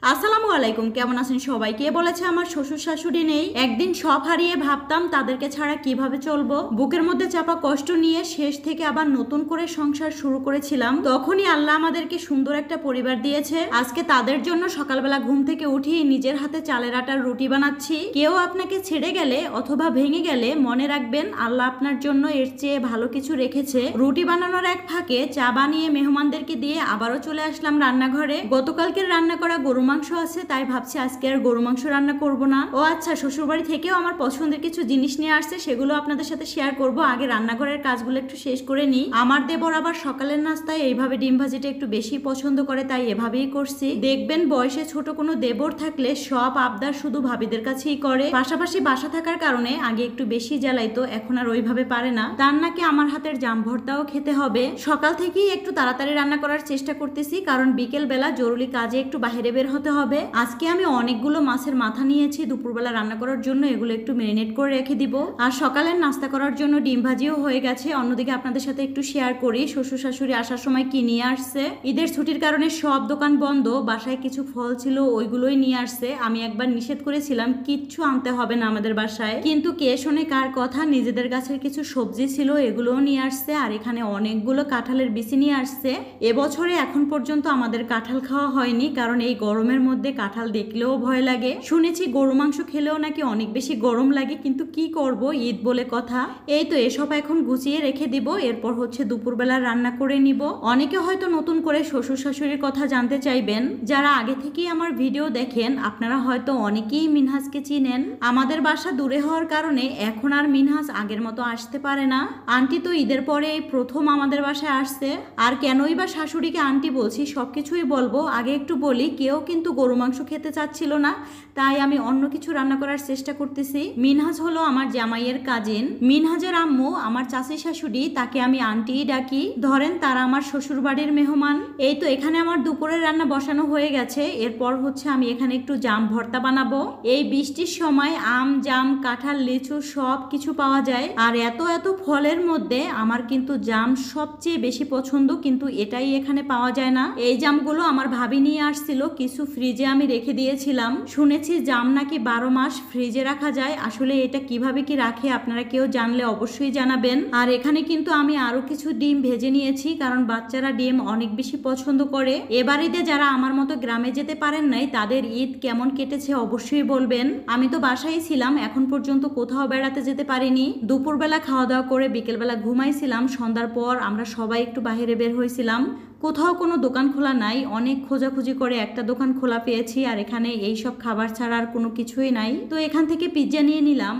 আসসালামু আলাইকুম, কেমন আছেন সবাই? কে বলেছে আমার শ্বশুর শাশুড়ি নেই? একদিন সব হারিয়ে ভাবতাম তাদেরকে ছাড়া কিভাবে চলবো। বুকের মধ্যে চাপা কষ্ট নিয়ে শেষ থেকে আবার নতুন করে সংসার শুরু করেছিলাম। তখনই আল্লাহ আমাদেরকে সুন্দর একটা পরিবার দিয়েছে। আজকে তাদের জন্য সকালবেলা ঘুম থেকে উঠিয়ে নিজের হাতে চালের আটার রুটি বানাচ্ছি। কেউ আপনাকে ছেড়ে গেলে অথবা ভেঙে গেলে মনে রাখবেন আল্লাহ আপনার জন্য এর চেয়ে ভালো কিছু রেখেছে। রুটি বানানোর এক ফাঁকে চা বানিয়ে মেহমানদেরকে দিয়ে আবারও চলে আসলাম রান্নাঘরে। গতকালকের রান্না করা গরু মাংস আছে, তাই ভাবছি আজকে আর গরু মাংস রান্না করব না। ও আচ্ছা, শ্বশুরবাড়ি থেকেও আমার পছন্দের কিছু জিনিস নিয়ে আসছে, সেগুলো আপনাদের সাথে শেয়ার করব। আগে রান্নাঘরের কাজগুলো একটু শেষ করে নিই। আমার দেবর আবার সকালের নাস্তায় এইভাবে ডিম ভাজিটা একটু বেশি পছন্দ করে, তাই এভাবেই করছি। দেখবেন বয়সে ছোট কোনো দেবর থাকলে সব আবদার শুধু ভাবিদের কাছেই করে। পাশাপাশি বাসা থাকার কারণে আগে একটু বেশি জ্বালাইতো, এখন আর ওইভাবে পারে না। তার নাকি আমার হাতের জাম ভর্তাও খেতে হবে। সকাল থেকেই একটু তাড়াতাড়ি রান্না করার চেষ্টা করতেছি, কারণ বিকেল বেলা জরুরি কাজে একটু বাইরে বের হতে হবে। আজকে আমি অনেকগুলো মাছের মাথা নিয়েছি দুপুরবেলা রান্না করার জন্য, এগুলো একটু ম্যারিনেট করে রেখে দিব। আর সকালের নাস্তা করার জন্য ডিম ভাজিও হয়ে গেছে। অন্যদিকে আপনাদের সাথে একটু শেয়ার করি শ্বশুর শাশুড়ি আসার সময় কি নিয়ে আসছে। ঈদের ছুটির কারণে সব দোকান বন্ধ, বাসায় কিছু ফল ছিল ওইগুলোই নিয়ে আসছে। আমি একবার নিষেধ করেছিলাম কিচ্ছু আনতে হবে না আমাদের বাসায়, কিন্তু কে শোনে কার কথা। নিজেদের গাছের কিছু সবজি ছিল এগুলোও নিয়ে আসছে, আর এখানে অনেকগুলো কাঁঠালের বিচি নিয়ে আসছে। এবছরে এখন পর্যন্ত আমাদের কাঁঠাল খাওয়া হয়নি, কারণ এই গরমের মধ্যে কাঁঠাল দেখলেও ভয় লাগে। শুনেছি গরু মাংস খেলেও নাকি অনেক বেশি গরম লাগে, কিন্তু কি করব, ঈদ বলে কথা। এই তো এসব এখন গুছিয়ে রেখে দিব, এরপর হচ্ছে দুপুরবেলা রান্না করে নিব। অনেকে হয়তো নতুন করে শ্বশুর শাশুড়ির কথা জানতে চাইবেন। যারা আগে থেকেই আমার ভিডিও দেখেন আপনারা হয়তো অনেকেই মিনহাজকে চিনেন। আমাদের বাসা দূরে হওয়ার কারণে এখন আর মিনহাজ আগের মতো আসতে পারে না। আন্টি তো ঈদের পরে এই প্রথম আমাদের বাসায় আসছে। আর কেনই বা শাশুড়িকে আন্টি বলছি, সবকিছুই বলবো। আগে একটু বলি, কেউ কিন্তু গরু মাংস খেতে চাচ্ছিল না, তাই আমি অন্য কিছু রান্না করার চেষ্টা করতেছি। মিনহাজ হলো আমার জামাইয়ের কাজিন। মিনহাজের আম্মু আমার চাচি শাশুড়ি, তাকে আমি আন্টিই ডাকি। ধরেন তারা আমার শ্বশুর বাড়ির মেহমান। এই তো এখানে আমার দুপুরের রান্না বসানো হয়ে গেছে। এরপর হচ্ছে আমি এখানে একটু জাম ভর্তা বানাবো। এই বৃষ্টির সময় আম, জাম, কাঁঠাল, লিচু সব কিছু পাওয়া যায়। আর এত এত ফলের মধ্যে আমার কিন্তু জাম সবচেয়ে বেশি পছন্দ, কিন্তু এটাই এখানে পাওয়া যায় না। এই জামগুলো আমার ভাবি নিয়ে আসছিল, কিছু ফ্রিজে আমি রেখে দিয়েছিলাম। শুনেছি জাম নাকি 12 মাস ফ্রিজে রাখা যায়। আসলে এটা কিভাবে কি রাখে আপনারা কেউ জানলে অবশ্যই জানাবেন। আর এখানে কিন্তু আমি আরো কিছু ডিম ভেজে নিয়েছি, কারণ বাচ্চারা ডিম অনেক বেশি পছন্দ করে। এবার ঈদে যারা আমার মতো গ্রামে যেতে পারেন নাই, তাদের ঈদ কেমন কেটেছে অবশ্যই বলবেন। আমি তো বাসায় ছিলাম, এখন পর্যন্ত কোথাও বেড়াতে যেতে পারিনি। দুপুরবেলা খাওয়া দাওয়া করে বিকেলবেলা ঘুমাইছিলাম। সন্ধ্যার পর আমরা সবাই একটু বাইরে বের হয়েছিলাম। কোথাও কোনো দোকান খোলা নাই, অনেক খোঁজাখুঁজি করে একটা দোকান খোলা পেয়েছি। আর এখানে এই সব খাবার ছাড়া আর কোনো কিছুই নাই, তো এখান থেকে পিৎজা নিয়ে নিলাম।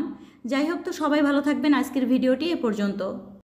যাই হোক, তো সবাই ভালো থাকবেন। আজকের ভিডিওটি এ পর্যন্ত।